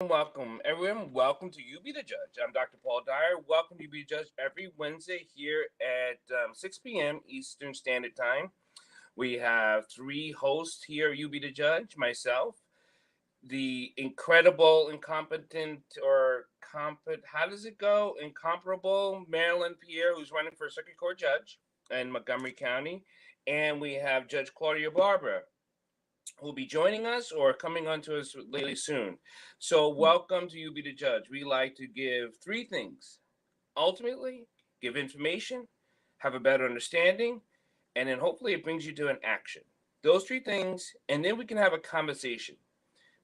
Welcome, everyone. Welcome to You Be the Judge. I'm Dr. Paul Dyer. Welcome to You Be the Judge every Wednesday here at 6 p.m. Eastern Standard Time. We have three hosts here, You Be the Judge, myself, the incredible, incompetent, how does it go? Incomparable Marylin Pierre, who's running for Circuit Court Judge in Montgomery County. And we have Judge Claudia Barber, who will be joining us or coming on to us lately soon. So, welcome to You Be the Judge. We like to give three things. Ultimately, give information, have a better understanding, and then hopefully it brings you to an action. Those three things, and then we can have a conversation.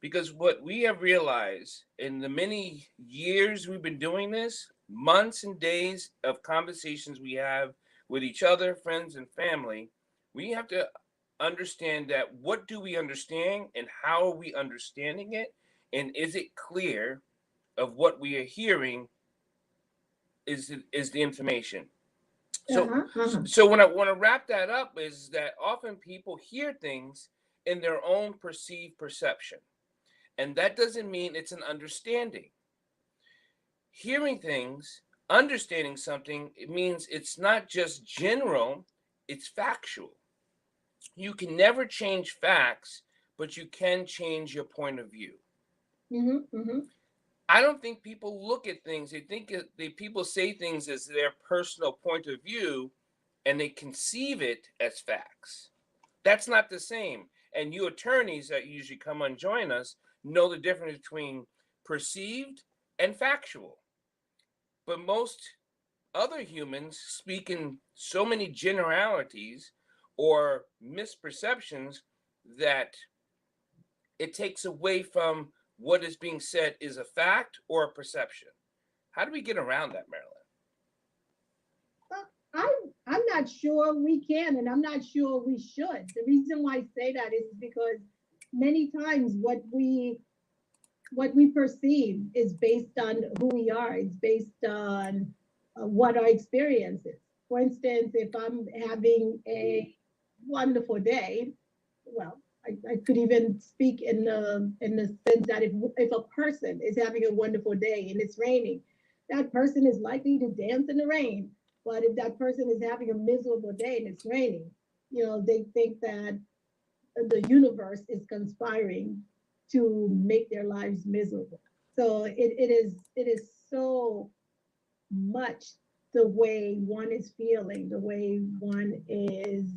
Because what we have realized in the many years we've been doing this, months and days of conversations we have with each other, friends, and family, we have to understand that what do we understand and how are we understanding it? And is it clear of what we are hearing is the information? So, so when I want to wrap that up is that often people hear things in their own perceived perception. And that doesn't mean it's an understanding. Hearing things, understanding something, it means it's not just general, it's factual. You can never change facts, but you can change your point of view. I don't think people look at things. They think people say things as their personal point of view, and they conceive it as facts. That's not the same. And you attorneys that usually come and join us know the difference between perceived and factual. But most other humans speak in so many generalities or misperceptions that it takes away from what is being said is a fact or a perception. How do we get around that, Marylin? I'm not sure we can, and I'm not sure we should. The reason why I say that is because many times what we perceive is based on who we are. It's based on what our experience is. For instance, if I'm having a wonderful day, well, I could even speak in the sense that if a person is having a wonderful day and it's raining, that person is likely to dance in the rain. But if that person is having a miserable day and it's raining, they think that the universe is conspiring to make their lives miserable. So it is so much the way one is feeling, the way one is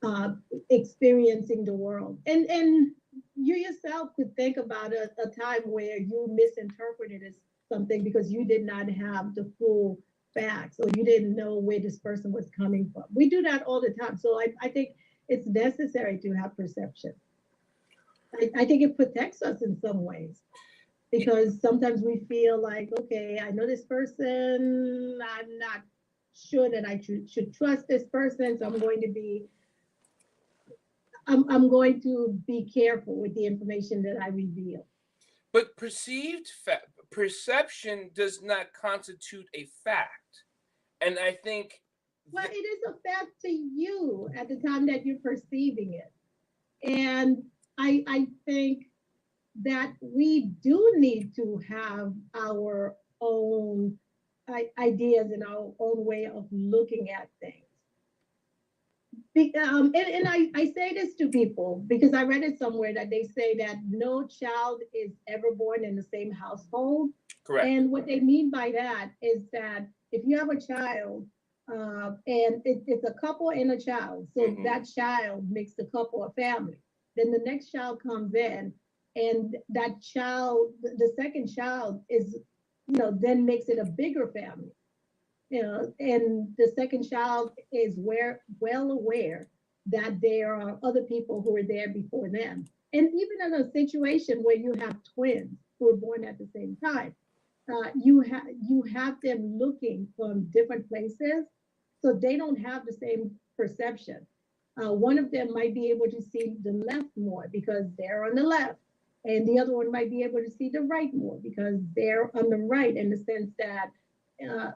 uh, experiencing the world. And you yourself could think about a time where you misinterpreted something because you did not have the full facts or you didn't know where this person was coming from. We do that all the time. So I think it's necessary to have perception. I think it protects us in some ways because sometimes we feel like, okay, I know this person, I'm not sure that I should trust this person, so I'm going to be careful with the information that I reveal. But perception does not constitute a fact. And I think Well, it is a fact to you at the time that you're perceiving it. And I think that we do need to have our own ideas and our own way of looking at things. And I say this to people because I read it somewhere that they say that no child is ever born in the same household. correct. And what they mean by that is that if you have a child and it's a couple and a child, so that child makes the couple a family. Then the next child comes in, and that child, the second child is, then makes it a bigger family. And the second child is well aware that there are other people who were there before them. And even in a situation where you have twins who were born at the same time, you have them looking from different places, so they don't have the same perception. One of them might be able to see the left more because they're on the left, and the other one might be able to see the right more because they're on the right, in the sense that uh,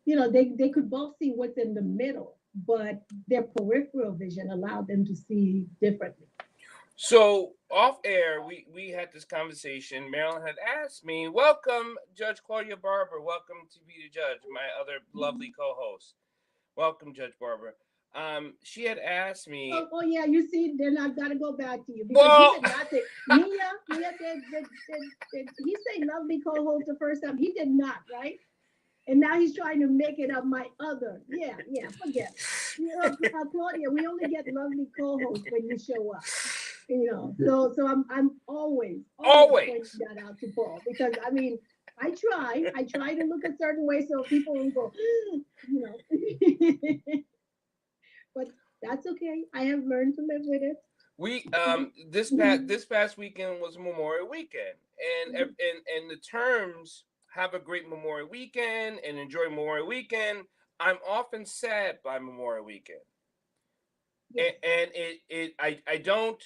they could both see what's in the middle, but their peripheral vision allowed them to see differently. So off air, we had this conversation. Marilyn had asked me, "Welcome, Judge Claudia Barber. Welcome to be the judge." My other lovely co-host. Welcome, Judge Barber. She had asked me. Oh yeah, you see, then I've got to go back to you because you Well, did not say Mia did he say lovely co-host the first time? He did not, right? And now he's trying to make it up my other. Yeah, forget it. Claudia, we only get lovely co-hosts when you show up. So I'm always pointing always. that out to Paul because I mean I try to look a certain way so people will go, you know. But that's okay. I have learned to live with it. We Mhm. this past weekend was Memorial Weekend, and the terms have a great Memorial Weekend and enjoy Memorial Weekend. I'm often sad by Memorial Weekend, Yes. and I don't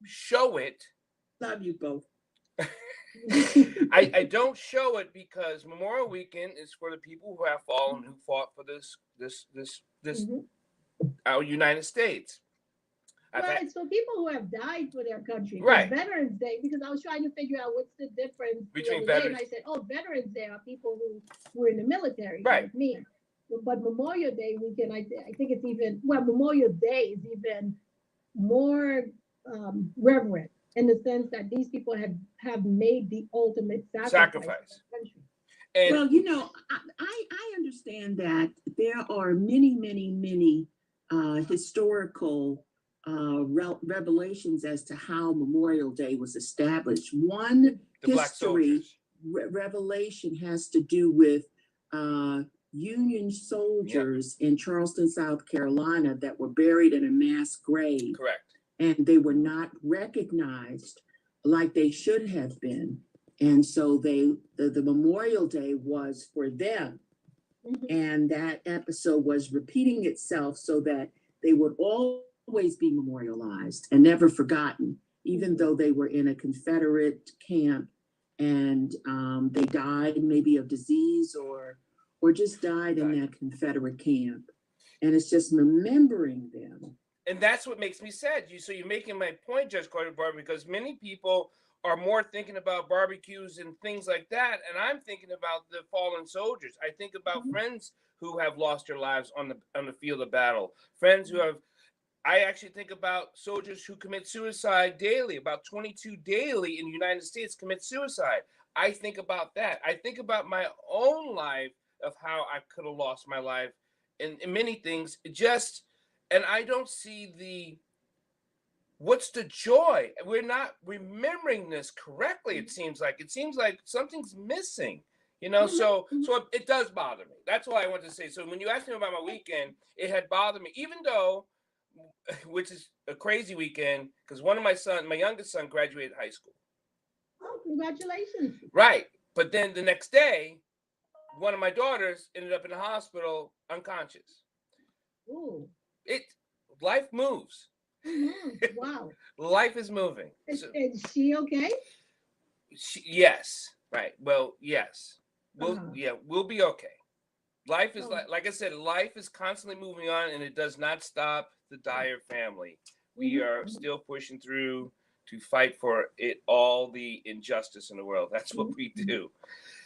show it. Love you both. I don't show it because Memorial Weekend is for the people who have fallen, who fought for this Mhm. our United States. Well, it's for people who have died for their country. Because Right. Veterans Day, because I was trying to figure out what's the difference the Between other day, and veterans, I said, oh, Veterans Day are people who were in the military, right? like me. But Memorial Day weekend, I think it's even, well, Memorial Day is even more reverent in the sense that these people have made the ultimate sacrifice for Sacrifice. their country. And Well, you know, I understand that there are many, many, many historical revelations as to how Memorial Day was established. One the black history soldiers. revelation has to do with Union Yep. soldiers in Charleston, South Carolina, that were buried in a mass grave, Correct. and they were not recognized like they should have been. And so the Memorial Day was for them. Mhm. And that episode was repeating itself so that they would always be memorialized and never forgotten, even though they were in a Confederate camp and they died maybe of disease or just died in that Confederate camp. And it's just remembering them. And that's what makes me sad. So you're making my point, Judge Carter Barber, because many people are more thinking about barbecues and things like that, and I'm thinking about the fallen soldiers. I think about Mhm. friends who have lost their lives on the field of battle. Friends who have. I actually think about soldiers who commit suicide daily. About 22 daily in the United States commit suicide. I think about that. I think about my own life of how I could have lost my life in many things. Just and I don't see what's the joy? We're not remembering this correctly. It seems like something's missing. Mhm. So Mhm. it does bother me. That's all I want to say. So when you asked me about my weekend, it had bothered me, even though, which is a crazy weekend, because one of my youngest son, graduated high school. Oh, congratulations. Right, but then the next day, one of my daughters ended up in the hospital unconscious. Ooh. It life moves. Wow. Life is moving. Is she okay? Yes. Right. Well, yes. Uh-huh. We'll be okay. Life is Oh. like I said, life is constantly moving on, and it does not stop the Dyer family. We are Mhm. still pushing through to fight for it all the injustice in the world. That's what Mhm. we do.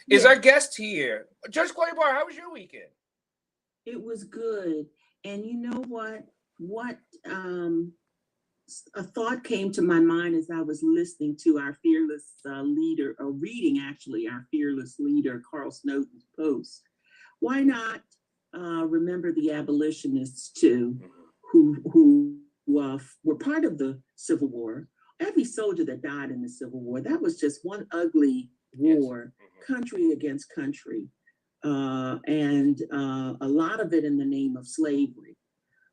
Is our Yes. guest here? Judge Claudia Barr, how was your weekend? It was good. And you know what? What a thought came to my mind as I was listening to our fearless leader, or reading actually our fearless leader, Carl Snowden's post. Why not remember the abolitionists too, who were part of the Civil War? Every soldier that died in the Civil War, that was just one ugly war, country against country, and a lot of it in the name of slavery.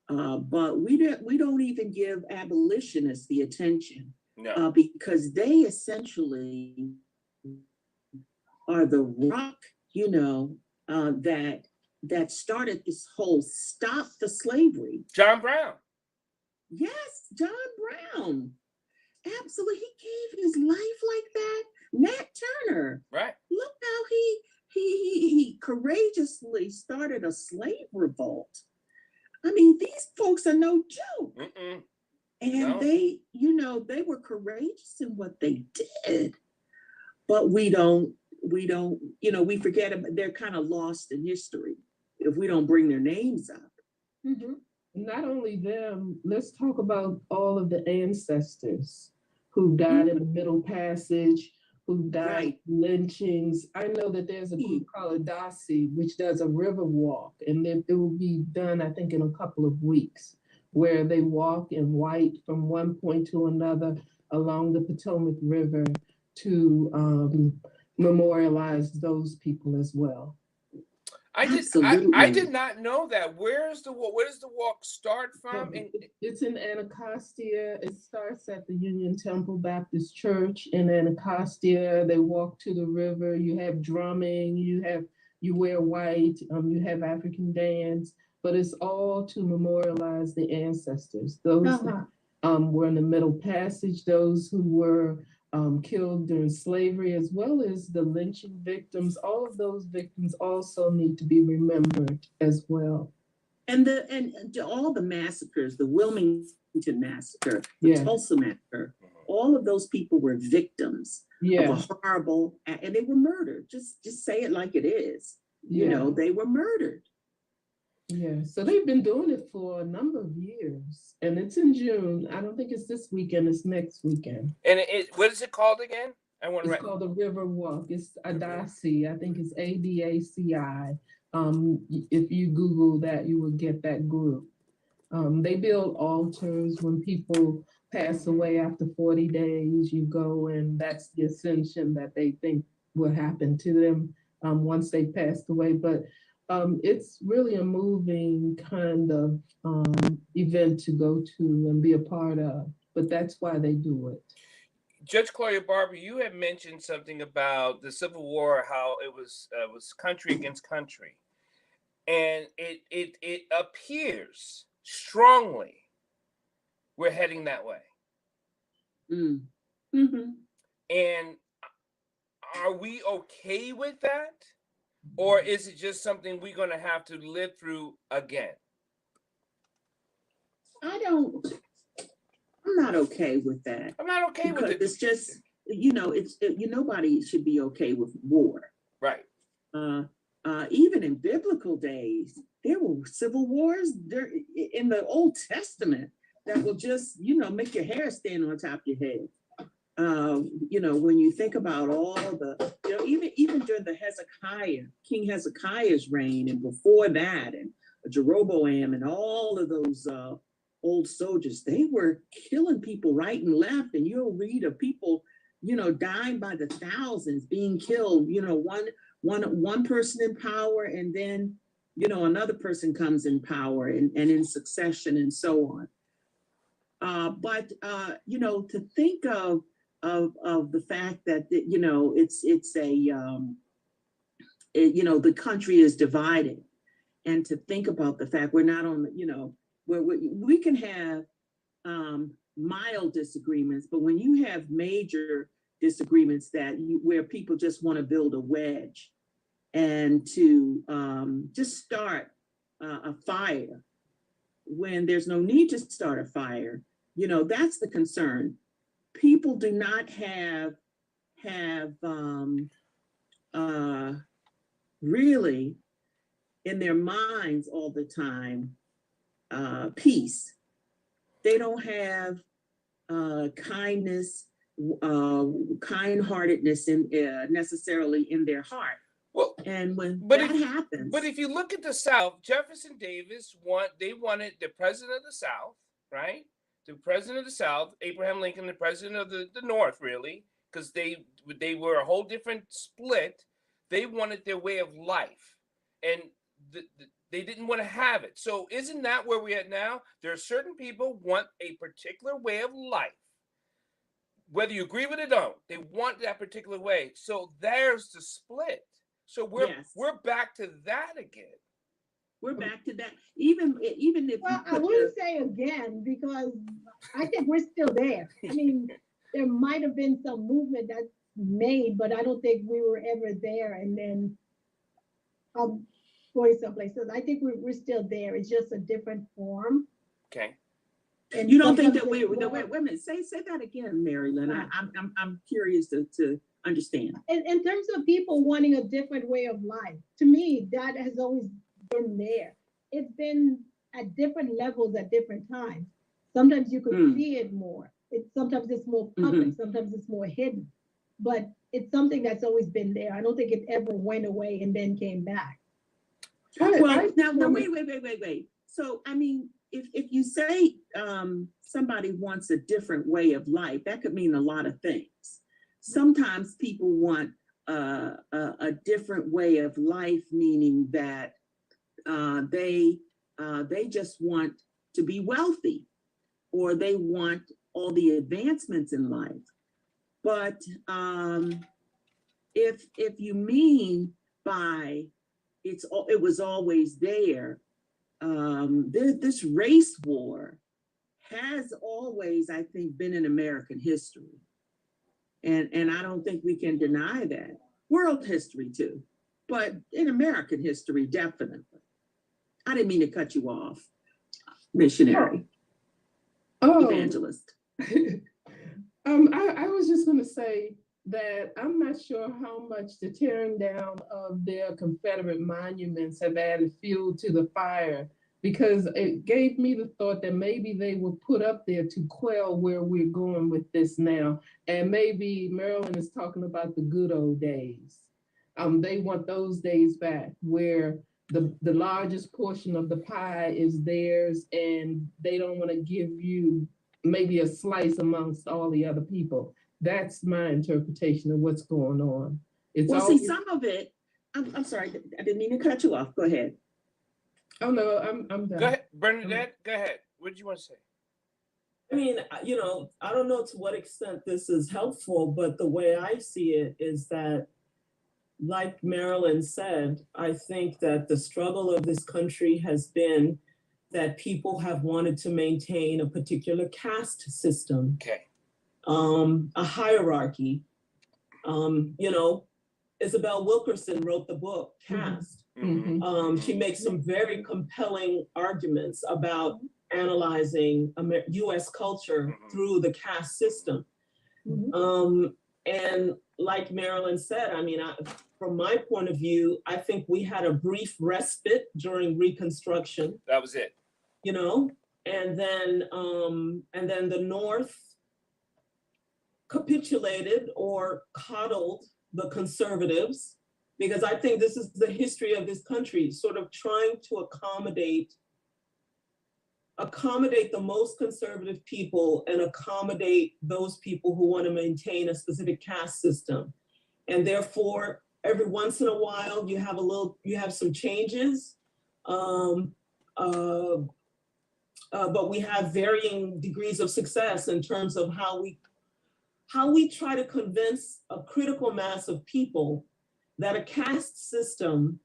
But we don't even give abolitionists the attention No. because they essentially are the rock, that started this whole stop the slavery. John Brown. Yes, John Brown. Absolutely, he gave his life like that. Nat Turner. Right. Look how he courageously started a slave revolt. I mean, these folks are no joke. Mm-mm. And No. they, they were courageous in what they did. But we forget about, they're kind of lost in history if we don't bring their names up. Mm-hmm. Not only them, let's talk about all of the ancestors who died in the Middle Passage, who died Right. lynchings. I know that there's a group called Adasi, which does a river walk, and it will be done, I think, in a couple of weeks, where they walk in white from one point to another along the Potomac River to memorialize those people as well. I did not know that. Where does the walk start from? It's in Anacostia. It starts at the Union Temple Baptist Church in Anacostia. They walk to the river. You have drumming. You wear white. You have African dance, but it's all to memorialize the ancestors. Those were in the Middle Passage. Those who were killed during slavery, as well as the lynching victims. All of those victims also need to be remembered as well. And all the massacres, the Wilmington massacre, the Tulsa massacre, all of those people were victims of a horrible, and they were murdered. Just say it like it is. They were murdered. Yeah, so they've been doing it for a number of years, and it's in June. I don't think it's this weekend, it's next weekend. And what is it called again? It's called the River Walk. It's Adasi. I think it's ADACI. If you Google that, you will get that group. They build altars when people pass away after 40 days. You go, and that's the ascension that they think will happen to them once they passed away. But it's really a moving kind of event to go to and be a part of, but that's why they do it. Judge Claudia Barber, you had mentioned something about the Civil War, how it was country against country, and it appears strongly we're heading that way. Mm-hmm. And are we okay with that? Or is it just something we're going to have to live through again? I'm not okay with that. I'm not okay with it. It's just, nobody should be okay with war. Right. Even in biblical days, there were civil wars there in the Old Testament that will just, make your hair stand on top of your head. When you think about all the, even during the King Hezekiah's reign, and before that, and Jeroboam, and all of those old soldiers, they were killing people right and left. And you'll read of people, dying by the thousands, being killed, one person in power, and then, another person comes in power and in succession and so on. But to think of the fact that the country is divided, and to think about the fact we're not on where we can have mild disagreements, but when you have major disagreements where people just want to build a wedge and to just start a fire when there's no need to start a fire, that's the concern. People do not have really in their minds all the time peace. They don't have kindness, kind-heartedness necessarily in their heart. Well, and happens. But if you look at the South, Jefferson Davis wanted the president of the South, right? The president of the South, Abraham Lincoln, the president of the North, really, because they were a whole different split. They wanted their way of life, and they didn't want to have it. So isn't that where we're at now? There are certain people want a particular way of life. Whether you agree with it or don't, they want that particular way. So there's the split. So we're back to that again. We're back to that. Even if I wouldn't say again, because I think we're still there. I mean, there might have been some movement that's made, but I don't think we were ever there. And then going someplace. So I think we're still there. It's just a different form. Okay. And You don't think sometimes that it's wait a minute, say that again, Marylin. Uh, I'm curious to understand. in terms of people wanting a different way of life, to me, that has always been there. It's been at different levels at different times. Sometimes you could Mm. see it more. Sometimes it's more public, sometimes it's more hidden. But it's something that's always been there. I don't think it ever went away and then came back. Well, now wait. So, I mean, if you say somebody wants a different way of life, that could mean a lot of things. Sometimes people want a different way of life, meaning that they just want to be wealthy, or they want all the advancements in life. But if you mean by it was always there, this race war has always, I think, been in American history. And I don't think we can deny that. World history too, but in American history, definitely. I didn't mean to cut you off, missionary, evangelist. I was just going to say that I'm not sure how much the tearing down of their Confederate monuments have added fuel to the fire, because it gave me the thought that maybe they were put up there to quell where we're going with this now. And maybe Marylin is talking about the good old days. They want those days back where the largest portion of the pie is theirs, and they don't want to give you maybe a slice amongst all the other people. That's my interpretation of what's going on. See, some of it, I'm sorry, I didn't mean to cut you off. Go ahead. Oh no, I'm done. Go ahead, Bernadette. Go ahead. What did you want to say? I mean, I don't know to what extent this is helpful, but the way I see it is that, like Marylin said, I think that the struggle of this country has been that people have wanted to maintain a particular caste system, Okay. a hierarchy. Isabel Wilkerson wrote the book Caste. Mm-hmm. She makes some very compelling arguments about analyzing U.S. culture through the caste system. And like Marylin said, I mean, from my point of view, I think we had a brief respite during Reconstruction. That was it. And then the North capitulated or coddled the conservatives, because I think this is the history of this country, sort of trying to accommodate the most conservative people and accommodate those people who want to maintain a specific caste system. And therefore, every once in a while, you have some changes. But we have varying degrees of success in terms of how we try to convince a critical mass of people that a caste system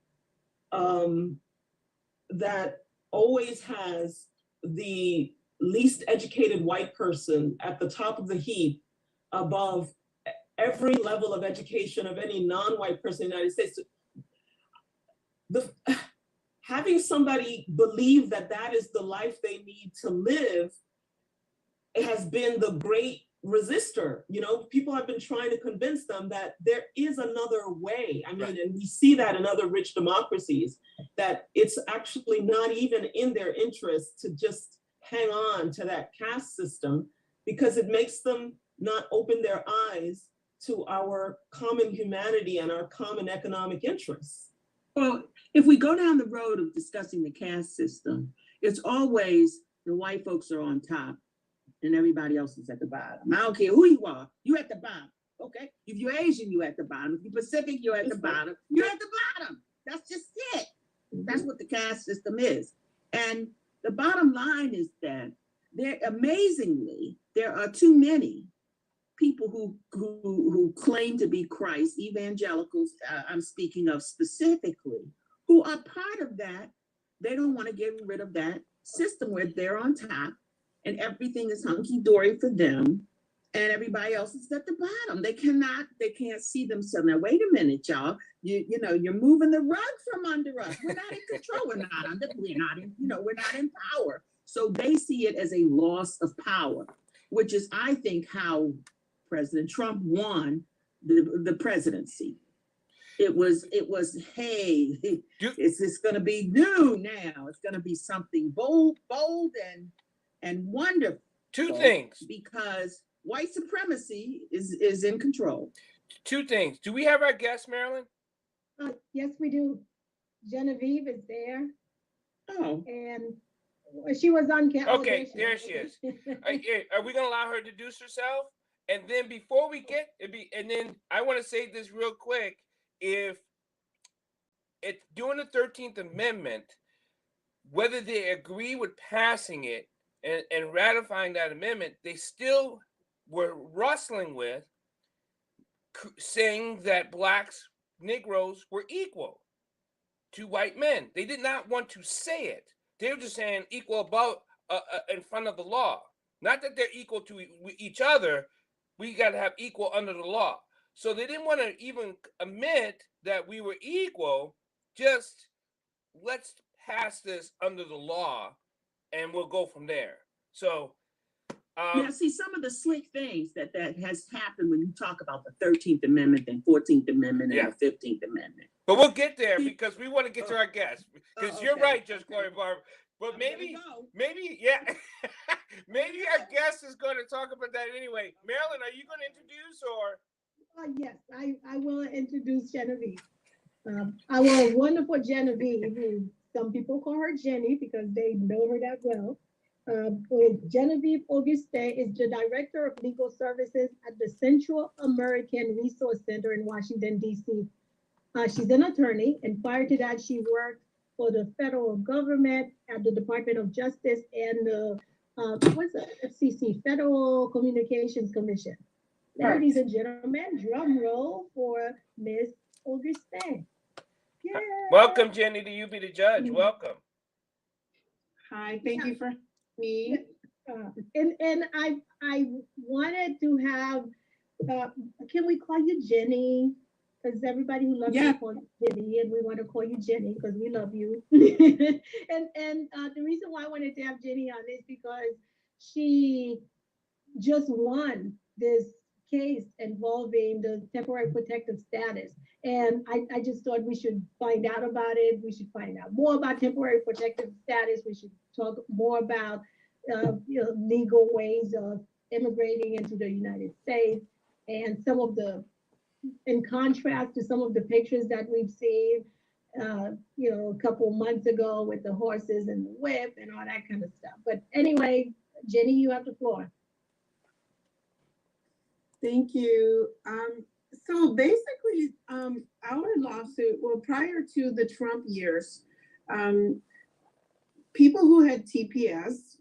that always has the least educated white person at the top of the heap above every level of education of any non-white person in the United States. Having somebody believe that that is the life they need to live has been the great resistor. People have been trying to convince them that there is another way. I mean, and we see that in other rich democracies, that it's actually not even in their interest to just hang on to that caste system, because it makes them not open their eyes to our common humanity and our common economic interests. Well, if we go down the road of discussing the caste system, it's always the white folks are on top and everybody else is at the bottom. I don't care who you are, you at the bottom, okay? If you're Asian, you at the bottom. If you're Pacific, you're at the bottom. You're at the bottom. That's just it. That's what the caste system is. And the bottom line is that amazingly, there are too many people who claim to be Christ, evangelicals, I'm speaking of specifically, who are part of that. They don't want to get rid of that system where they're on top and everything is hunky-dory for them and everybody else is at the bottom. They can't see themselves. Now, wait a minute, y'all. You're moving the rug from under us. We're not in control. We're not in power. So they see it as a loss of power, which is, I think, how President Trump won the presidency. It was, hey, is this going to be new now? It's going to be something bold and wonderful. Two things. Because white supremacy is in control. Two things. Do we have our guest, Marylin? Yes, we do. Genevieve is there. Oh. And she was on camera. Okay, there she is. Are we gonna allow her to introduce herself? And then before we get and then I want to say this real quick. If it's doing the 13th Amendment, whether they agree with passing it and ratifying that amendment, they still were wrestling with saying that blacks, Negroes were equal to white men. They did not want to say it. They were just saying equal above in front of the law. Not that they're equal to each other. We got to have equal under the law. So they didn't want to even admit that we were equal. Just let's pass this under the law, and we'll go from there. So. Yeah, see, some of the slick things that has happened when you talk about the 13th Amendment and 14th Amendment and the 15th Amendment. But we'll get there because we want to get to our guests. Because you're right, Judge Claudia Barber. But maybe, yeah, maybe our guest is going to talk about that anyway. Marylin, are you going to introduce or? Yes, I will introduce Genevieve. Our wonderful Genevieve, who some people call her Jenny because they know her that well. Genevieve Augustin is the Director of Legal Services at the Central American Resource Center in Washington, D.C. She's an attorney, and prior to that, she worked for the federal government at the Department of Justice and the FCC, Federal Communications Commission. Ladies and gentlemen, drum roll for Miss Augustin. Yeah. Welcome, Jenny, to You Be the Judge. Welcome. Hi, thank you for me. And I wanted to have, can we call you Jenny? Because everybody who loves you calls you Jenny, and we want to call you Jenny because we love you. and the reason why I wanted to have Jenny on is because she just won this case involving the temporary protective status. And I just thought we should find out about it. We should find out more about temporary protective status. We should talk more about legal ways of immigrating into the United States, and some of the, in contrast to some of the pictures that we've seen, a couple months ago with the horses and the whip and all that kind of stuff. But anyway, Jenny, you have the floor. Thank you. So basically, our lawsuit, well, prior to the Trump years, people who had TPS,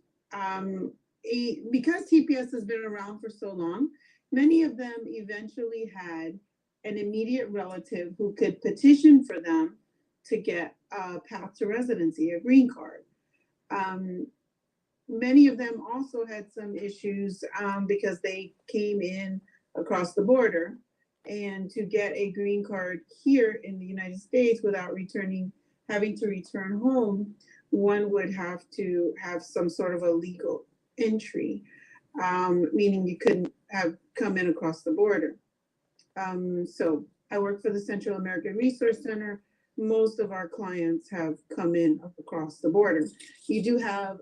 because TPS has been around for so long, many of them eventually had an immediate relative who could petition for them to get a path to residency, a green card. Many of them also had some issues because they came in across the border, and to get a green card here in the United States without having to return home, one would have to have some sort of a legal entry, meaning you couldn't have come in across the border. So I work for the Central American Resource Center. Most of our clients have come in across the border. You do have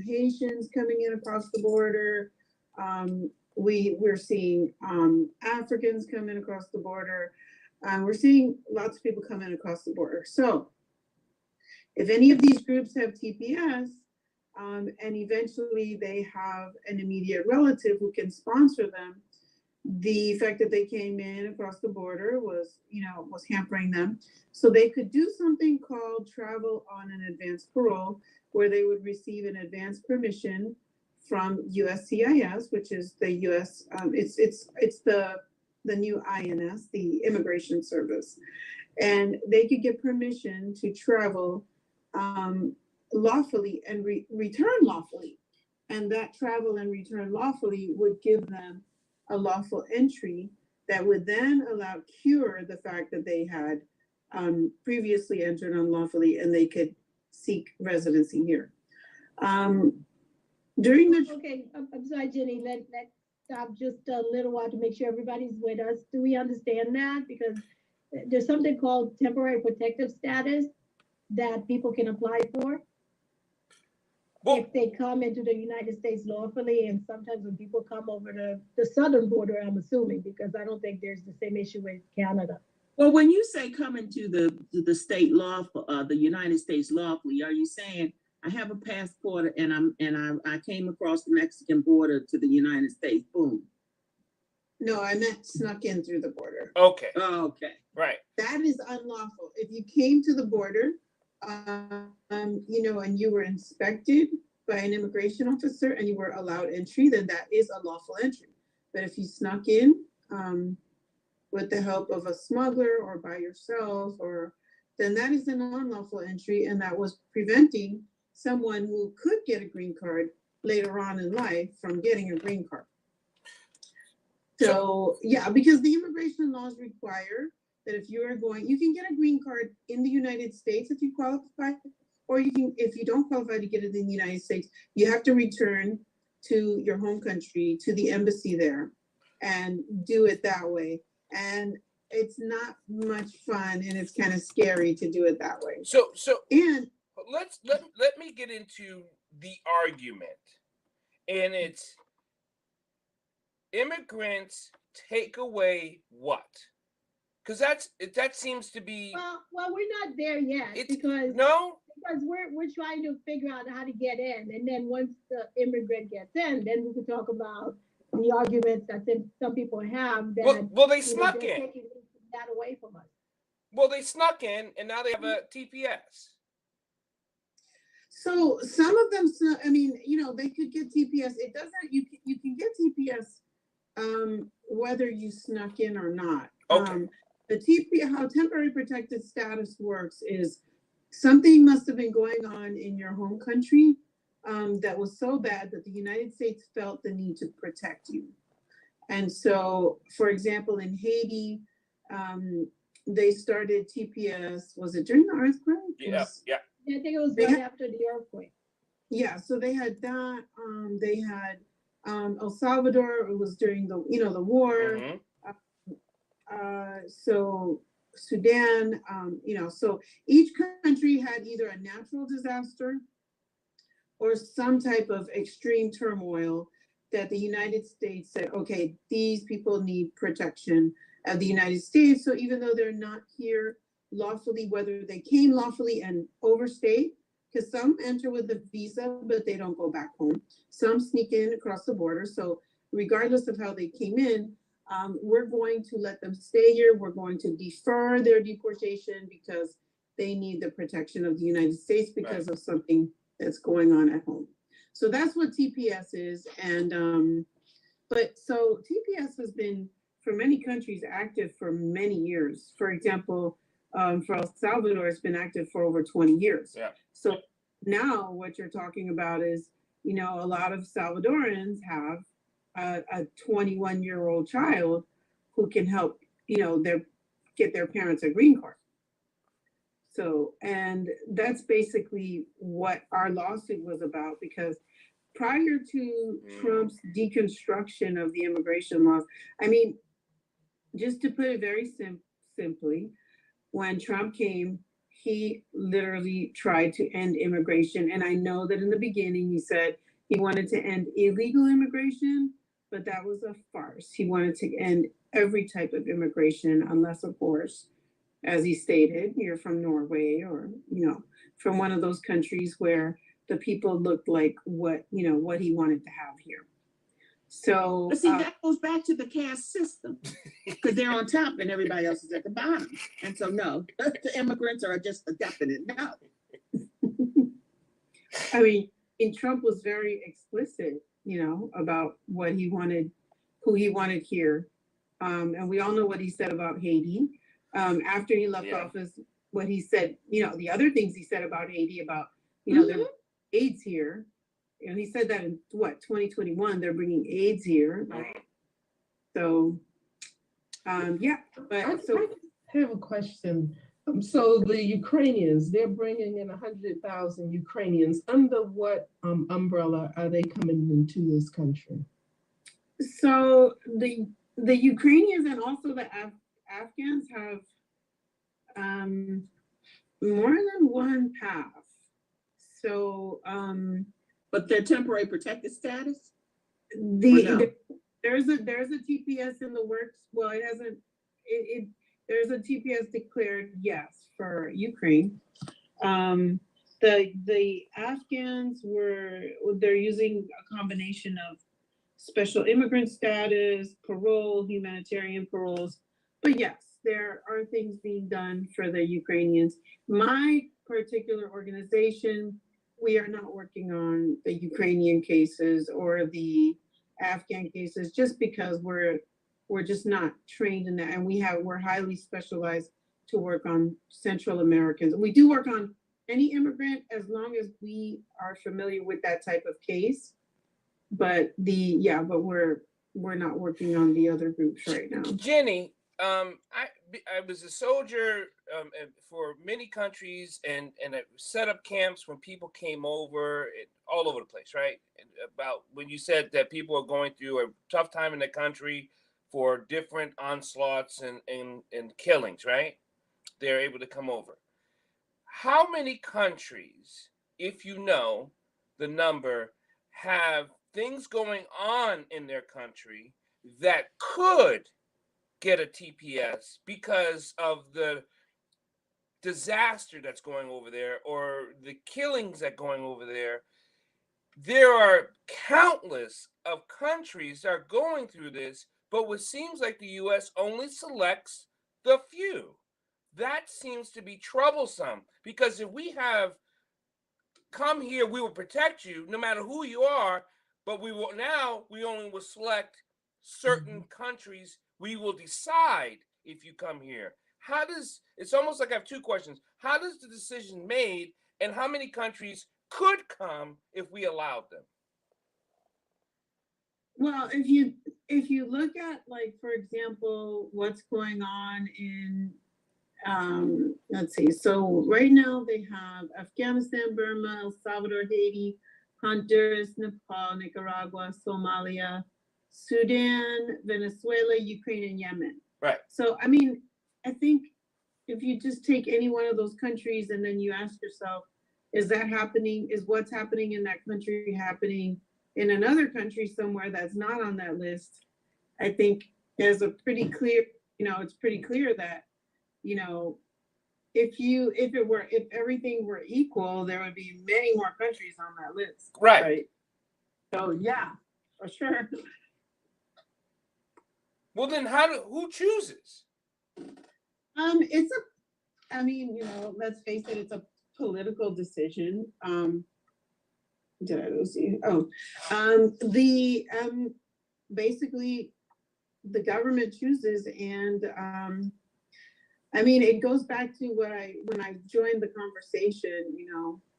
Haitians coming in across the border. We're seeing Africans come in across the border. We're seeing lots of people come in across the border. So if any of these groups have TPS, and eventually they have an immediate relative who can sponsor them, the fact that they came in across the border was hampering them. So they could do something called travel on an advance parole, where they would receive an advance permission from USCIS, which is the US, it's the new INS, the Immigration Service. And they could get permission to travel lawfully and return lawfully. And that travel and return lawfully would give them a lawful entry that would then cure the fact that they had previously entered unlawfully, and they could seek residency here. During the, Okay, I'm sorry, Jenny, let's stop just a little while to make sure everybody's with us. Do we understand that? Because there's something called temporary protective status that people can apply for Well, if they come into the United States lawfully. And sometimes when people come over the southern border, I'm assuming, because I don't think there's the same issue with Canada. Well, when you say coming to the state lawful, the United States lawfully, are you saying I have a passport and I came across the Mexican border to the United States? Boom. no, I meant snuck in through the border. okay, Oh, okay. right. That is unlawful. If you came to the border, you know, and you were inspected by an immigration officer and you were allowed entry, then that is a lawful entry. But if you snuck in, with the help of a smuggler or by yourself, or then that is an unlawful entry, and that was preventing someone who could get a green card later on in life from getting a green card. So yeah, because the immigration laws require that if you are going, you can get a green card in the United States if you qualify, or you can, if you don't qualify to get it in the United States, you have to return to your home country, to the embassy there, and do it that way. And it's not much fun, and it's kind of scary to do it that way. So And let me get into the argument, and it's immigrants take away what? Because that seems to be Well, we're not there yet it's because no. because we're trying to figure out how to get in, and then once the immigrant gets in, then we can talk about the arguments that some people have that Well, they you know, snuck they're in. taking that away from us. Well, they snuck in, and now they have a TPS. so some of them, I mean, you know, they could get TPS. It doesn't, you can get TPS whether you snuck in or not. Okay. The how temporary protected status works is something must have been going on in your home country that was so bad that the United States felt the need to protect you. And so, for example, in Haiti, they started TPS, was it during the earthquake? Yeah. I think it was They right had- after the earthquake. Yeah, so they had that, they had El Salvador, it was during the, you know, the war. Mhm. So Sudan, you know, so each country had either a natural disaster or some type of extreme turmoil that the United States said, okay, these people need protection of the United States. So even though they're not here lawfully, whether they came lawfully and overstayed, because some enter with a visa, but they don't go back home. Some sneak in across the border. So regardless of how they came in, we're going to let them stay here. We're going to defer their deportation because they need the protection of the United States because of something that's going on at home. So that's what TPS is. And, but so TPS has been for many countries active for many years. For example, for El Salvador, it's been active for over 20 years. Yeah. So now what you're talking about is, you know, a lot of Salvadorans have a 21-year-old child who can help, you know, get their parents a green card. So, and that's basically what our lawsuit was about, because prior to Trump's deconstruction of the immigration laws, I mean, just to put it very simply, when Trump came, he literally tried to end immigration. And I know that in the beginning he said he wanted to end illegal immigration, but that was a farce. He wanted to end every type of immigration, unless, of course, as he stated, you're from Norway or, you know, from one of those countries where the people looked like what, you know, what he wanted to have here. So, But see, that goes back to the caste system, because they're on top and everybody else is at the bottom. And so, no, the immigrants are just a definite no. I mean, and Trump was very explicit, you know, about what he wanted, who he wanted here. And we all know what he said about Haiti. After he left office, what he said, you know, the other things he said about Haiti, about, you know, there AIDS here. And he said that in 2021, they're bringing AIDS here. So, yeah, but I have a question. So the Ukrainians, they're bringing in 100,000 Ukrainians. Under what umbrella are they coming into this country? So the Ukrainians and also the Afghans have more than one path. So But their temporary protected status? there's a TPS in the works. Well, it hasn't. There's a TPS declared, yes, for Ukraine. The Afghans they're using a combination of special immigrant status, parole, humanitarian paroles. But yes, there are things being done for the Ukrainians. My particular organization, we are not working on the Ukrainian cases or the Afghan cases just because we're just not trained in that. And we're highly specialized to work on Central Americans. We do work on any immigrant as long as we are familiar with that type of case. But we're not working on the other groups right now. Jenny, I was a soldier for many countries and I set up camps when people came over all over the place, right? About when you said that people are going through a tough time in the country for different onslaughts and killings, right? They're able to come over. How many countries, if you know the number, have things going on in their country that could get a TPS because of the disaster that's going over there or the killings that going over there? There are countless of countries that are going through this, but what seems like the U.S. only selects the few. That seems to be troublesome because if we have come here, we will protect you no matter who you are, but we only will select certain countries. We will decide if you come here. It's almost like I have two questions. How does the decision made and how many countries could come if we allowed them? Well, if you look at, like, for example, what's going on in let's see. So right now they have Afghanistan, Burma, El Salvador, Haiti, Honduras, Nepal, Nicaragua, Somalia, Sudan, Venezuela, Ukraine, and Yemen. Right. So, I mean, I think if you just take any one of those countries and then you ask yourself, is that happening? Is what's happening in that country happening in another country somewhere that's not on that list? I think there's a pretty clear, it's pretty clear that, if everything were equal, there would be many more countries on that list. Right. So yeah, for sure. Well, then who chooses? Let's face it, it's a political decision. Basically the government chooses, and it goes back to when I joined the conversation,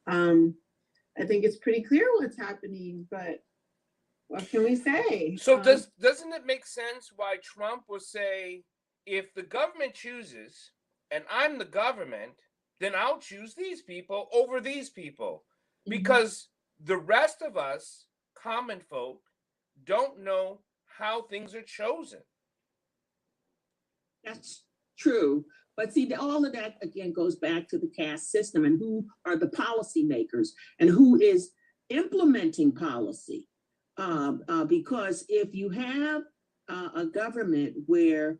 I think it's pretty clear what's happening, but what can we say? So doesn't it make sense why Trump will say, if the government chooses and I'm the government, then I'll choose these people over these people? Because the rest of us, common folk, don't know how things are chosen. That's true. But see, all of that, again, goes back to the caste system and who are the policymakers and who is implementing policy. Because if you have a government where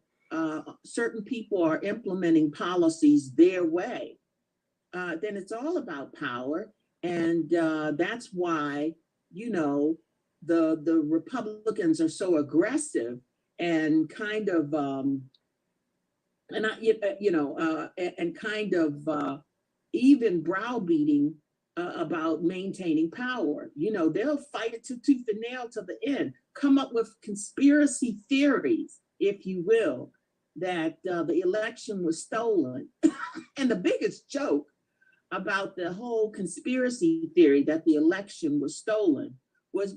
certain people are implementing policies their way, then it's all about power. And that's why, the Republicans are so aggressive and kind of even browbeating about maintaining power. They'll fight it tooth and nail to the end, come up with conspiracy theories, if you will, that the election was stolen. And the biggest joke about the whole conspiracy theory that the election was stolen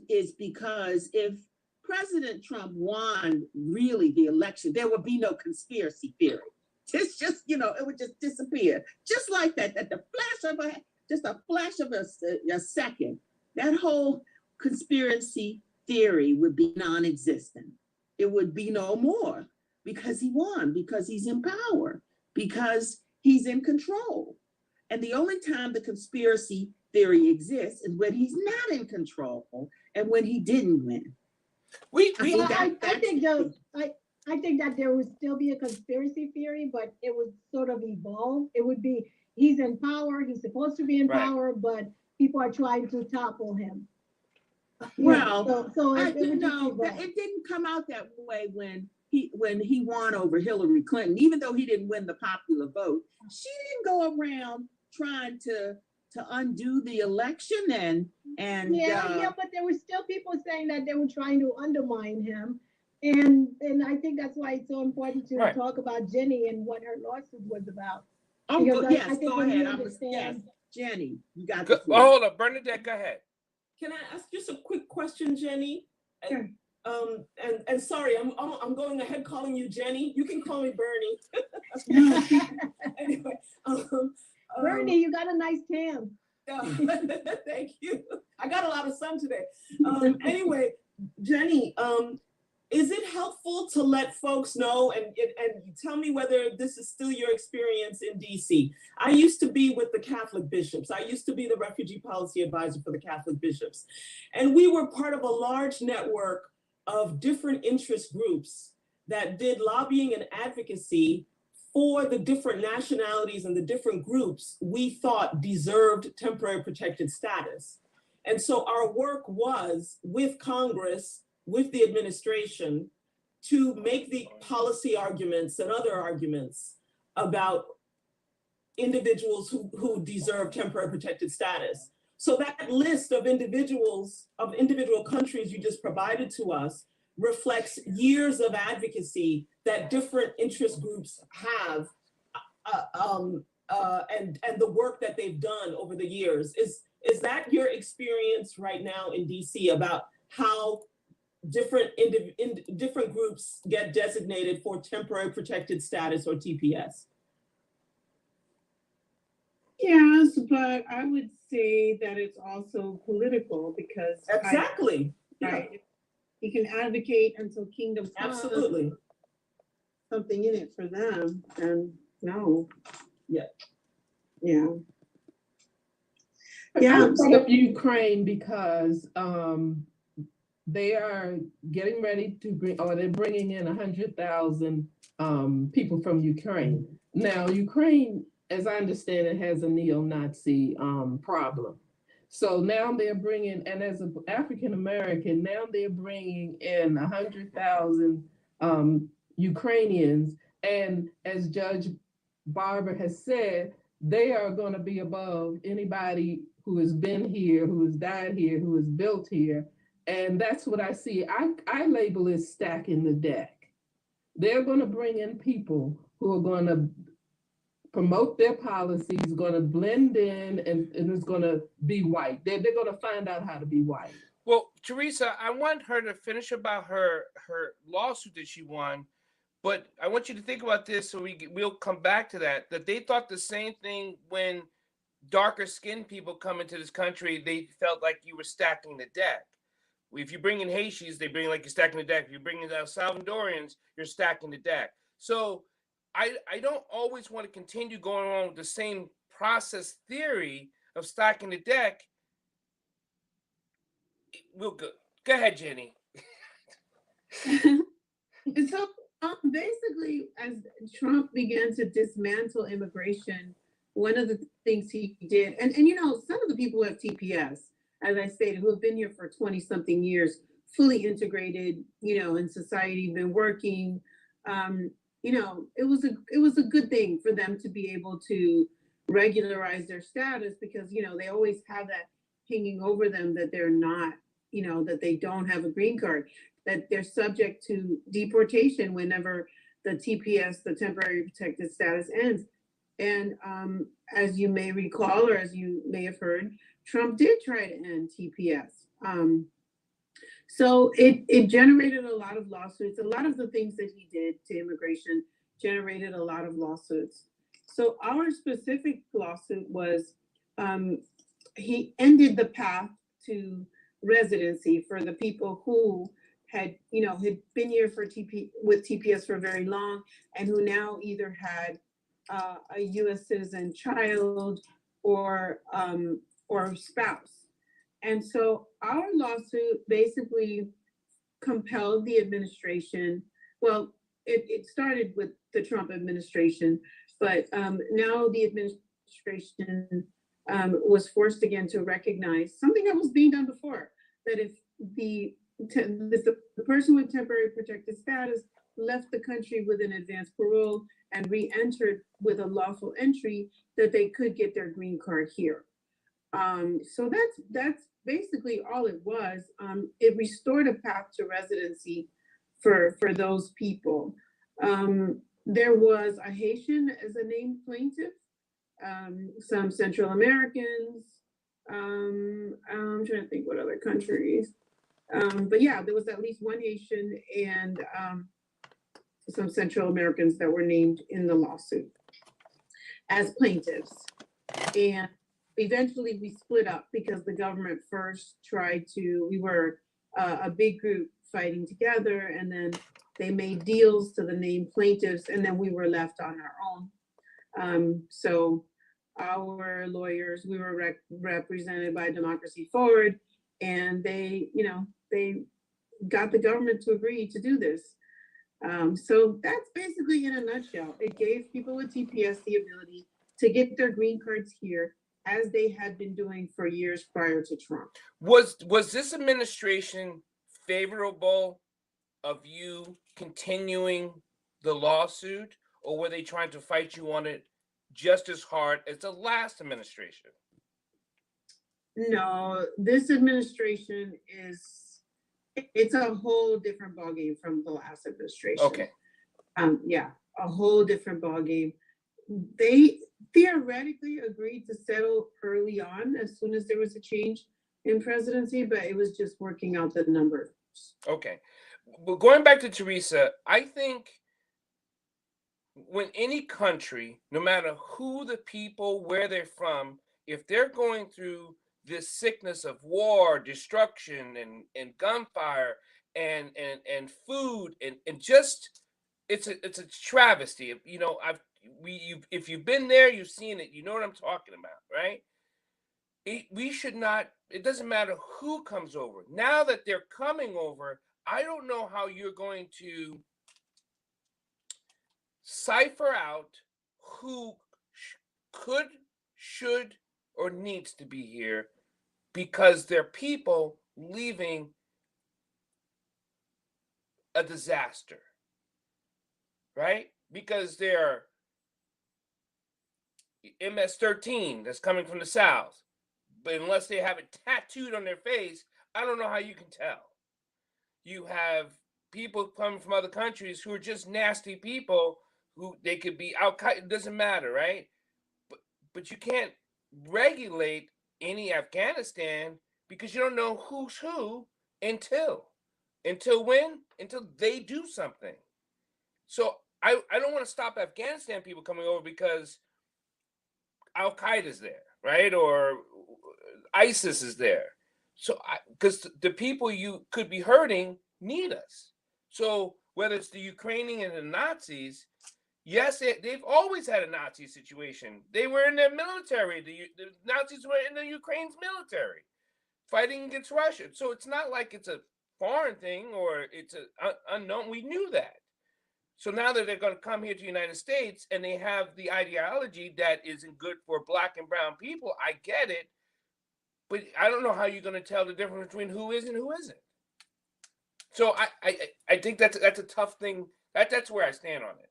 is because if President Trump won really the election, there would be no conspiracy theory. It's just, it would just disappear. Just like that, at the flash of a second, that whole conspiracy theory would be non-existent. It would be no more because he won, because he's in power, because he's in control. And the only time the conspiracy theory exists is when he's not in control and when he didn't win. I think that there would still be a conspiracy theory, but it would sort of evolve. It would be he's in power, he's supposed to be in power, but people are trying to topple him. Well, it didn't come out that way when he won over Hillary Clinton. Even though he didn't win the popular vote, she didn't go around trying to undo the election and but there were still people saying that they were trying to undermine him. And I think that's why it's so important to talk about Jenny and what her lawsuit was about. Oh, yes, go ahead. Yes, Jenny, you got the floor. Hold up, Bernadette, go ahead. Can I ask just a quick question, Jenny? Sure. And sorry, I'm going ahead calling you Jenny. You can call me Bernie. Anyway, Bernie, you got a nice tan. Thank you. I got a lot of sun today. Anyway, Jenny, is it helpful to let folks know and tell me whether this is still your experience in DC? I used to be with the Catholic bishops. I used to be the refugee policy advisor for the Catholic bishops. And we were part of a large network of different interest groups that did lobbying and advocacy for the different nationalities and the different groups we thought deserved temporary protected status. And so our work was with Congress, with the administration, to make the policy arguments and other arguments about individuals who deserve temporary protected status. So that list of individual countries you just provided to us reflects years of advocacy that different interest groups have and the work that they've done over the years. Is that your experience right now in DC about how different groups get designated for temporary protected status or TPS? Yes, but I would say that it's also political because exactly. Right. You can advocate until kingdom comes. Absolutely. Something in it for them, and no. Yeah. Yeah. Yeah. Of Ukraine because they are getting ready to bring, or they're bringing in 100,000 people from Ukraine. Now, Ukraine, as I understand it, has a neo-Nazi problem. So now they're bringing, and as an African-American, now they're bringing in 100,000 Ukrainians. And as Judge Barber has said, they are going to be above anybody who has been here, who has died here, who has built here. And that's what I see. I label it stacking the deck. They're going to bring in people who are going to promote their policies, going to blend in, and it's going to be white. They're going to find out how to be white. Well, Teresa, I want her to finish about her lawsuit that she won, but I want you to think about this, so we'll come back to that they thought the same thing when darker skinned people come into this country. They felt like you were stacking the deck. If you bring in Haitians, they bring like you're stacking the deck. If you bring in Salvadorians, you're stacking the deck. So I don't always want to continue going on with the same process theory of stacking the deck. We'll go ahead, Jenny. So basically, as Trump began to dismantle immigration, one of the things he did, and some of the people who have TPS, as I stated, who have been here for 20 something years, fully integrated, in society, been working, it was a good thing for them to be able to regularize their status because, they always have that hanging over them that they're not, that they don't have a green card, that they're subject to deportation whenever the TPS, the temporary protected status, ends. And as you may recall, or as you may have heard, Trump did try to end TPS. So it generated a lot of lawsuits. A lot of the things that he did to immigration generated a lot of lawsuits. So our specific lawsuit was, he ended the path to residency for the people who had been here for with TPS for very long, and who now either had a U.S. citizen child or spouse. And so our lawsuit basically compelled the administration. Well, it started with the Trump administration, but now the administration was forced again to recognize something that was being done before, that if the person with temporary protected status left the country with an advanced parole and re-entered with a lawful entry, that they could get their green card here. So that's basically all it was. It restored a path to residency for those people. There was a Haitian as a named plaintiff, some Central Americans. I'm trying to think what other countries. But yeah, there was at least one Haitian and some Central Americans that were named in the lawsuit as plaintiffs. And eventually we split up because the government first tried to, we were a big group fighting together, and then they made deals to the named plaintiffs, and then we were left on our own. So our lawyers, we were represented by Democracy Forward, and they got the government to agree to do this. So that's basically in a nutshell. It gave people with TPS the ability to get their green cards here, as they had been doing for years prior to Trump. Was this administration favorable of you continuing the lawsuit, or were they trying to fight you on it just as hard as the last administration? No, this administration it's a whole different ballgame from the last administration. Okay. Yeah, a whole different ballgame. They theoretically agreed to settle early on as soon as there was a change in presidency, but it was just working out the numbers. Okay. Well, going back to Teresa, I think when any country, no matter who the people, where they're from, if they're going through this sickness of war, destruction, and gunfire, and food, and just it's a travesty. If you've been there, you've seen it. You know what I'm talking about, right? We should not. It doesn't matter who comes over. Now that they're coming over, I don't know how you're going to cipher out who could, should, or needs to be here, because they're people leaving a disaster, right? Because they're MS-13 that's coming from the South, but unless they have it tattooed on their face, I don't know how you can tell. You have people coming from other countries who are just nasty people, who they could be Al-Qaeda, it doesn't matter, right? But you can't regulate any Afghanistan, because you don't know who's who until when? Until they do something. So I don't want to stop Afghanistan people coming over because Al-Qaeda's there, right? Or ISIS is there. So because the people you could be hurting need us. So whether it's the Ukrainian and the Nazis, yes, they've always had a Nazi situation. They were in their military. The Nazis were in the Ukraine's military, fighting against Russia. So it's not like it's a foreign thing or it's unknown. We knew that. So now that they're going to come here to the United States and they have the ideology that isn't good for Black and brown people, I get it. But I don't know how you're going to tell the difference between who is and who isn't. So I think that's a tough thing. That's where I stand on it.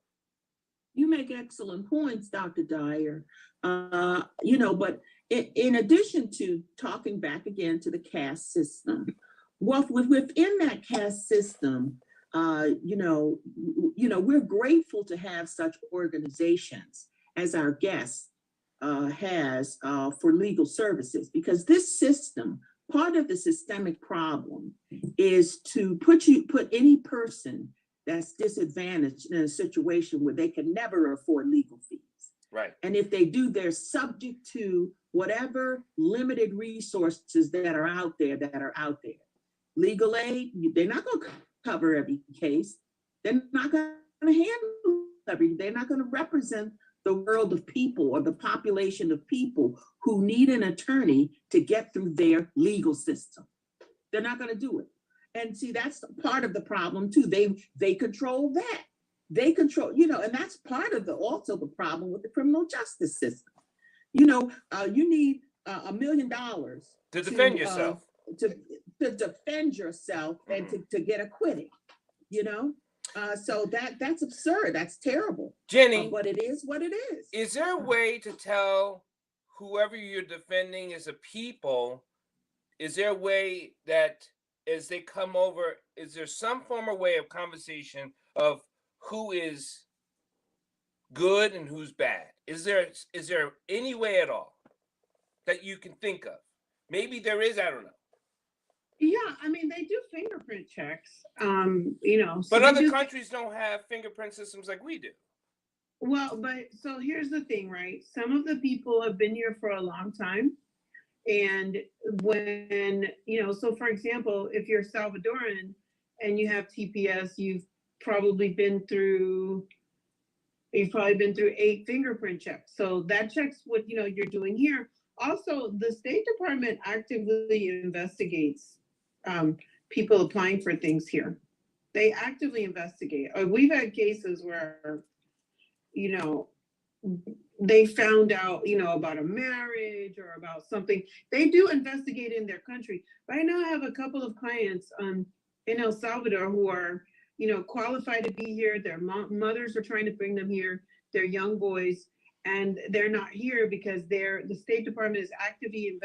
You make excellent points, Dr. Dyer. But in addition to talking back again to the caste system, within that caste system, we're grateful to have such organizations as our guest has for legal services, because this system, part of the systemic problem is to put any person that's disadvantaged in a situation where they can never afford legal fees. Right. And if they do, they're subject to whatever limited resources that are out there. Legal aid, they're not going to cover every case. They're not going to handle everything. They're not going to represent the world of people or the population of people who need an attorney to get through their legal system. They're not going to do it. And see, that's part of the problem too. They control that. They control, and that's part of also the problem with the criminal justice system. You need $1 million to defend yourself. To defend yourself and to get acquitted, so that's absurd. That's terrible. Jenny, but it is what it is. Is there a way to tell whoever you're defending is a people? Is there a way that as they come over, is there some form or way of conversation of who is good and who's bad? Is there any way at all that you can think of? Maybe there is, I don't know. Yeah, I mean, they do fingerprint checks, But other countries don't have fingerprint systems like we do. Well, but so here's the thing, right? Some of the people have been here for a long time. And when, so for example, if you're Salvadoran and you have TPS, you've probably been through 8 fingerprint checks. So that checks what, you're doing here. Also, the State Department actively investigates people applying for things here. They actively investigate. We've had cases where, they found out, about a marriage or about something. They do investigate in their country. Right now, I have a couple of clients in El Salvador who are, qualified to be here. Their mothers are trying to bring them here. They're young boys, and they're not here because the State Department is actively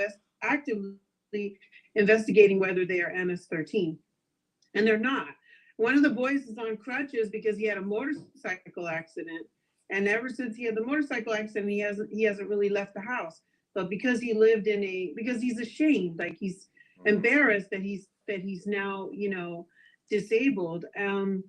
investigating whether they are MS-13, and they're not. One of the boys is on crutches because he had a motorcycle accident, and ever since he had the motorcycle accident, he hasn't really left the house. But because he lived because he's ashamed, like he's embarrassed that he's now disabled. And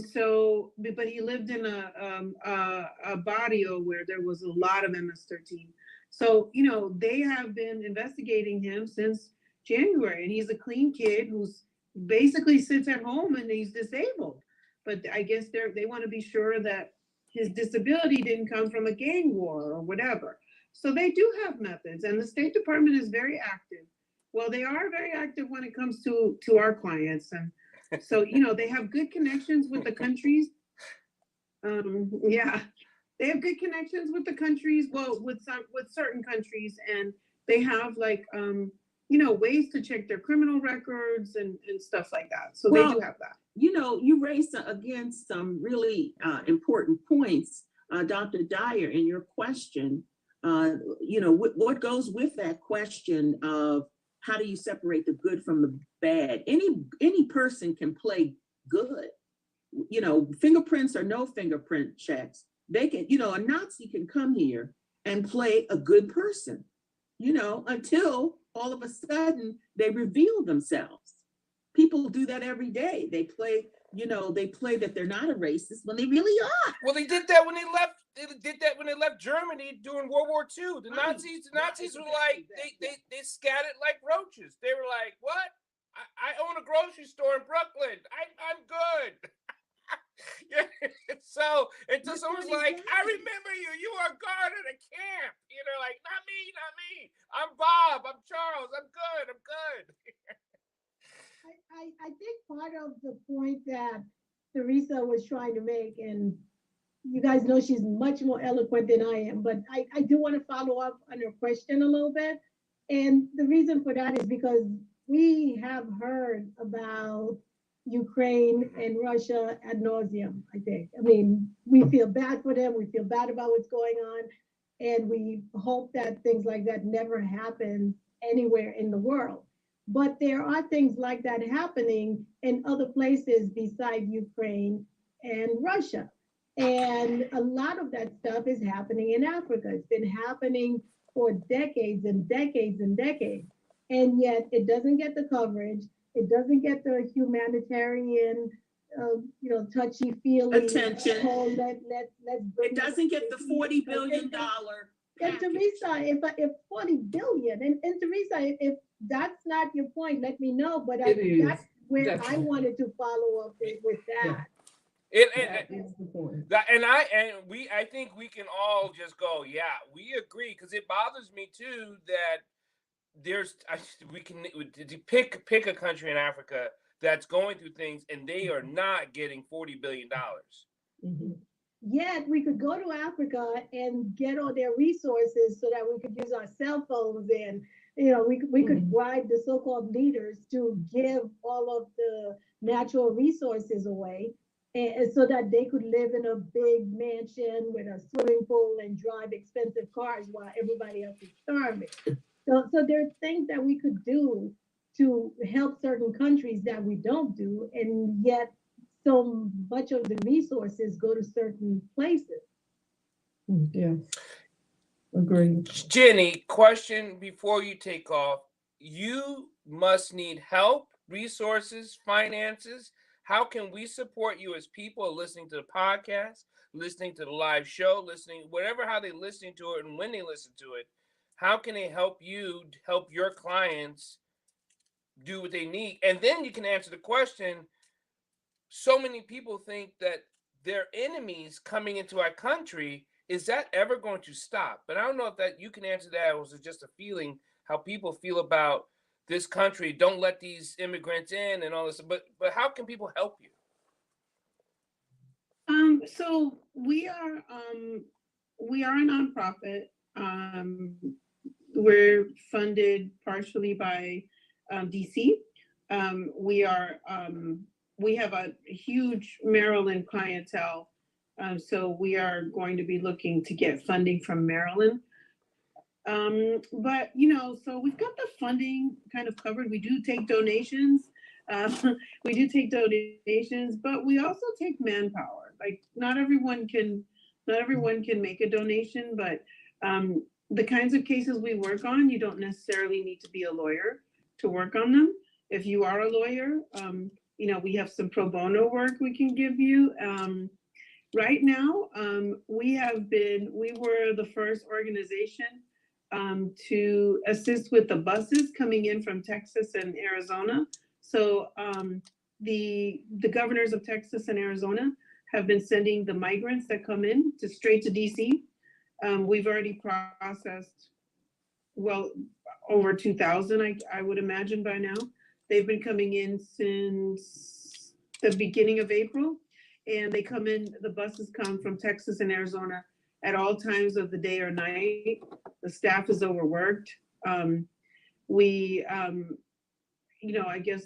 so, but he lived in a barrio where there was a lot of MS-13. So, they have been investigating him since January, and he's a clean kid who's basically sits at home and he's disabled. But I guess they want to be sure that his disability didn't come from a gang war or whatever. So they do have methods, and the State Department is very active. Well, they are very active when it comes to our clients. And so, they have good connections with the countries. Yeah, they have good connections with the countries. Well, with certain countries, and they have ways to check their criminal records and stuff like that. So they do have that. You raised again some really important points, Dr. Dyer, in your question. What goes with that question of how do you separate the good from the bad? Any person can play good. Fingerprints or no fingerprint checks. They can, a Nazi can come here and play a good person, until all of a sudden they reveal themselves. People do that every day. They play that they're not a racist when they really are. Well, they did that when they left. They did that when they left Germany during World War II. The Nazis were like, they scattered like roaches. They were like, what? I own a grocery store in Brooklyn. I'm good. Yeah. So until someone's like, I remember you. You were a guard at a camp. Like, not me. I'm Bob. I'm Charles. I'm good. I think part of the point that Teresa was trying to make, and you guys know she's much more eloquent than I am, but I do want to follow up on her question a little bit. And the reason for that is because we have heard about Ukraine and Russia ad nauseum, I think. I mean, we feel bad for them. We feel bad about what's going on. And we hope that things like that never happen anywhere in the world. But there are things like that happening in other places besides Ukraine and Russia. And a lot of that stuff is happening in Africa. It's been happening for decades and decades and decades. And yet it doesn't get the coverage. It doesn't get the humanitarian touchy feely. Attention. Let's bring It doesn't get the $40 billion And package. Teresa, if 40 billion, and Teresa, if that's not your point, let me know, but It is, that's where I definitely. wanted to follow up with that. That is the point. I think we can all just go, yeah, we agree, because it bothers me too that we can pick a country in Africa that's going through things and they are not getting $40 billion. Mhm. Yet we could go to Africa and get all their resources so that we could use our cell phones, and we could bribe the so-called leaders to give all of the natural resources away, and so that they could live in a big mansion with a swimming pool and drive expensive cars while everybody else is starving. So there are things that we could do to help certain countries that we don't do, and yet so much of the resources go to certain places. Yes, agreed. Jenny, question before you take off. You must need help, resources, finances. How can we support you as people listening to the podcast, listening to the live show, listening, whatever, how they listening to it and when they listen to it? How can they help you help your clients do what they need? And then you can answer the question. So many people think that their enemies coming into our country, is that ever going to stop? But I don't know if that you can answer that, or is it just a feeling, how people feel about this country? Don't let these immigrants in and all this. But how can people help you? So we are a nonprofit. We're funded partially by DC. We have a huge Maryland clientele. So we are going to be looking to get funding from Maryland. But so we've got the funding kind of covered. We do take donations. We do take donations, but we also take manpower. Like not everyone can make a donation, but the kinds of cases we work on, you don't necessarily need to be a lawyer to work on them. If you are a lawyer, we have some pro bono work we can give you. Right now, we were the first organization to assist with the buses coming in from Texas and Arizona. So the governors of Texas and Arizona have been sending the migrants that come in straight to DC. We've already processed well over 2,000, I would imagine by now. They've been coming in since the beginning of April, and they come in, the buses come from Texas and Arizona at all times of the day or night. The staff is overworked. I guess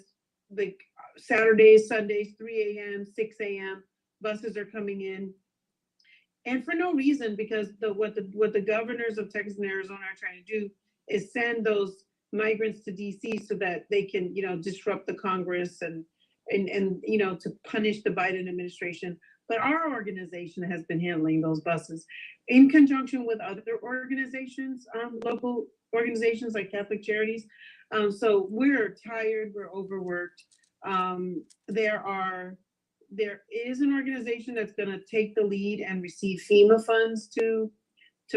like Saturdays, Sundays, 3 a.m., 6 a.m., buses are coming in. And for no reason, because what the governors of Texas and Arizona are trying to do is send those migrants to DC so that they can, disrupt the Congress and to punish the Biden administration. But our organization has been handling those buses in conjunction with other organizations, local organizations like Catholic Charities. So we're tired, we're overworked. There is an organization that's going to take the lead and receive FEMA funds to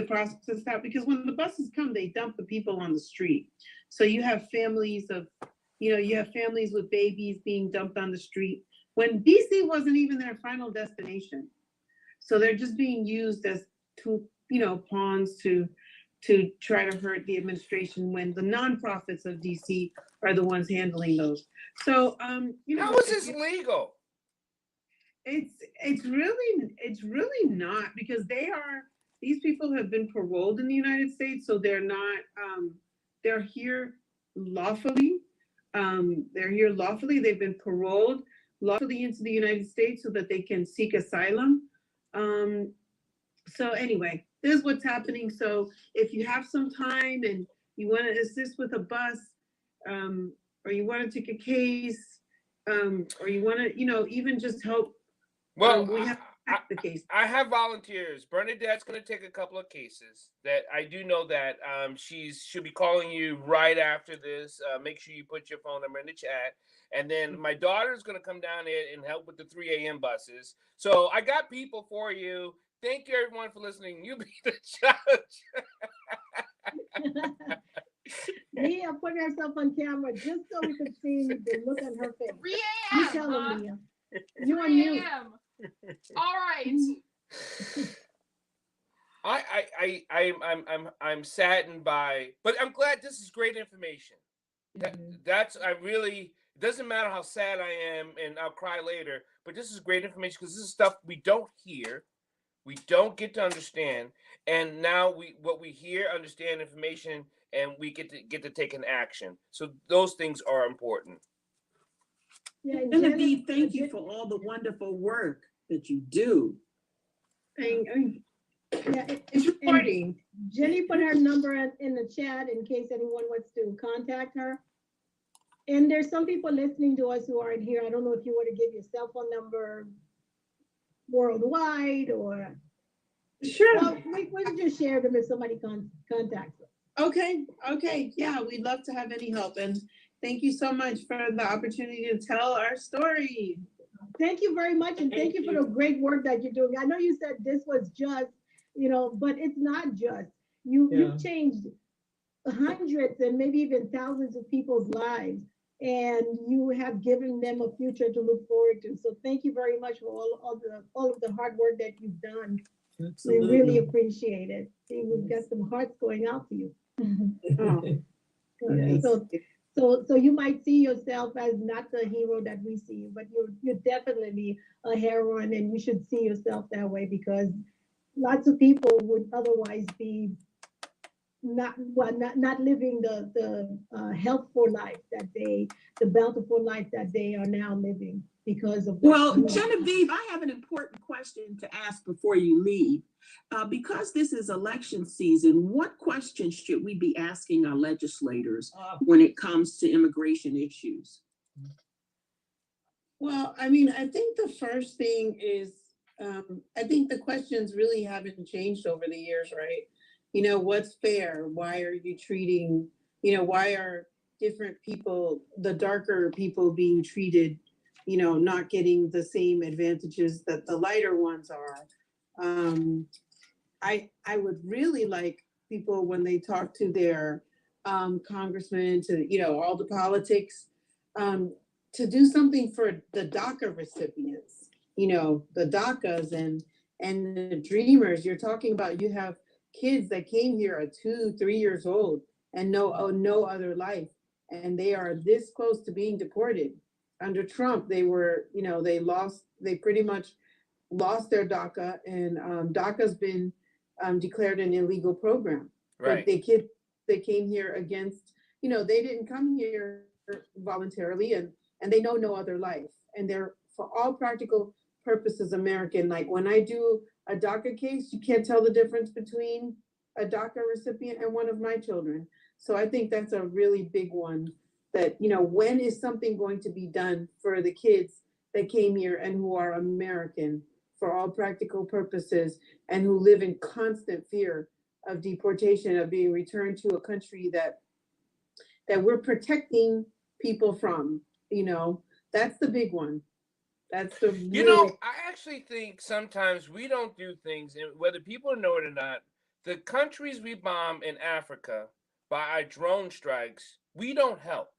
process that, because when the buses come, they dump the people on the street. So you have families with babies being dumped on the street when DC wasn't even their final destination. So they're just being used as pawns to try to hurt the administration when the nonprofits of DC are the ones handling those. So how is this legal? It's really not, because these people have been paroled in the United States, so they're not they're here lawfully. They've been paroled lawfully into the United States so that they can seek asylum. So anyway, this is what's happening. So if you have some time and you want to assist with a bus, or you want to take a case, or you want to, even just help. Well, the case. I have volunteers. Bernadette's going to take a couple of cases. That I do know that she'll be calling you right after this. Make sure you put your phone number in the chat. And then my daughter's going to come down here and help with the 3 a.m. buses. So I got people for you. Thank you, everyone, for listening. You be the judge. Mia put herself on camera just so we could see the look on her face. 3 You a.m. tell huh? them, Mia. You on 3 mute. a.m. All right. I'm saddened by, but I'm glad this is great information. That's I really. It doesn't matter how sad I am, and I'll cry later. But this is great information because this is stuff we don't hear, we don't get to understand, and now what we hear, understand information, and we get to take an action. So those things are important. Yeah, Genevieve, thank you for all the wonderful work that you do. It's recording. Jenny put her number in the chat in case anyone wants to contact her. And there's some people listening to us who aren't here. I don't know if you want to give your cell phone number worldwide or. Sure. Well, we can just share them if somebody contacts us. Okay. Yeah, we'd love to have any help. And thank you so much for the opportunity to tell our story. Thank you very much. And thank you for the great work that you're doing. I know you said this was just, but it's not just. You've changed hundreds and maybe even thousands of people's lives. And you have given them a future to look forward to. So thank you very much for all of the hard work that you've done. Absolutely. We really appreciate it. See, we've got some hearts going out to you. Yes. So you might see yourself as not the hero that we see you, but you're definitely a heroine, and you should see yourself that way because lots of people would otherwise be not living the healthful life the bountiful life that they are now living because of. Well, Genevieve, I have an important question to ask before you leave. Because this is election season, what questions should we be asking our legislators when it comes to immigration issues? Well, I mean, I think the first thing is, I think the questions really haven't changed over the years, right? What's fair? Why are you treating, why are different people, the darker people being treated, not getting the same advantages that the lighter ones are? I would really like people when they talk to their congressmen, to, all the politics, to do something for the DACA recipients, the DACAs and the dreamers. You're talking about, you have kids that came here at 2-3 years old and know no other life, and they are this close to being deported. Under Trump, they were, they pretty much lost their DACA, and DACA's been declared an illegal program. Right. But they came here against, they didn't come here voluntarily, and they know no other life, and they're, for all practical purposes, American. Like when I do a DACA case, you can't tell the difference between a DACA recipient and one of my children. So I think that's a really big one, that, when is something going to be done for the kids that came here and who are American for all practical purposes, and who live in constant fear of deportation, of being returned to a country that we're protecting people from, that's the big one. That's the I actually think sometimes we don't do things, and whether people know it or not, the countries we bomb in Africa by our drone strikes, we don't help.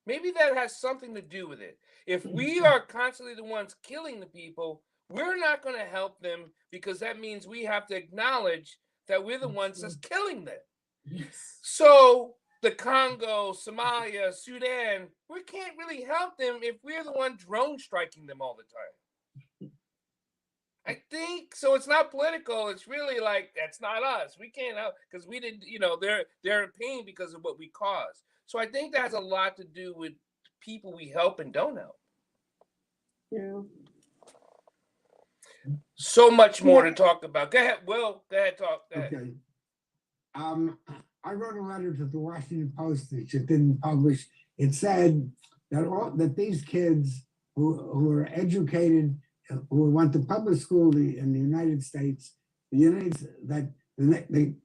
Maybe that has something to do with it. If we are constantly the ones killing the people, we're not going to help them, because that means we have to acknowledge that we're the ones that's killing them. Yes. So the Congo, Somalia, Sudan, we can't really help them if we're the one drone striking them all the time. I think so. It's not political. It's really like, that's not us. We can't help because we didn't, they're in pain because of what we caused. So I think that has a lot to do with people we help and don't help. Yeah. So much more to talk about. Go ahead, Will. Go ahead, talk. Go ahead. Okay. I wrote a letter to the Washington Post that you didn't publish. It said that these kids who are educated who went to public school in the United States, the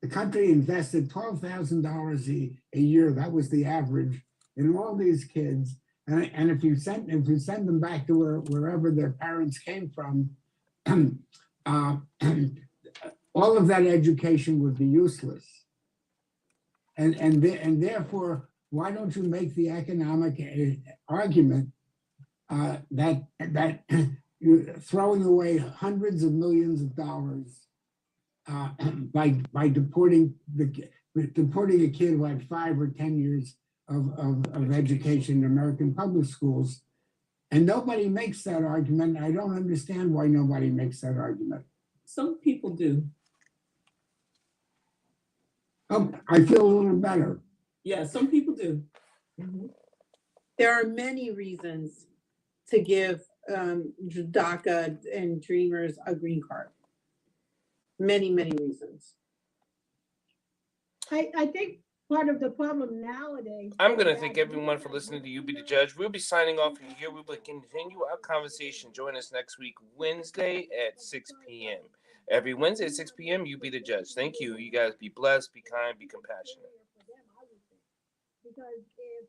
country invested $12,000 a year. That was the average in all these kids. And if you send them back to wherever their parents came from, all of that education would be useless. And therefore, why don't you make the economic argument that you're throwing away hundreds of millions of dollars by deporting a kid who had 5 or 10 years of education in American public schools, and nobody makes that argument. I don't understand why nobody makes that argument. Some people do. Oh, I feel a little better. Yeah, some people do. There are many reasons to give DACA and Dreamers a green card. Many, many reasons. I think part of the problem nowadays. I'm going to thank everyone for listening to You Be the Judge. We'll be signing off from here. We will continue our conversation. Join us next week, Wednesday at 6 p.m. Every Wednesday at 6 p.m., You Be the Judge. Thank you. You guys be blessed, be kind, be compassionate. Because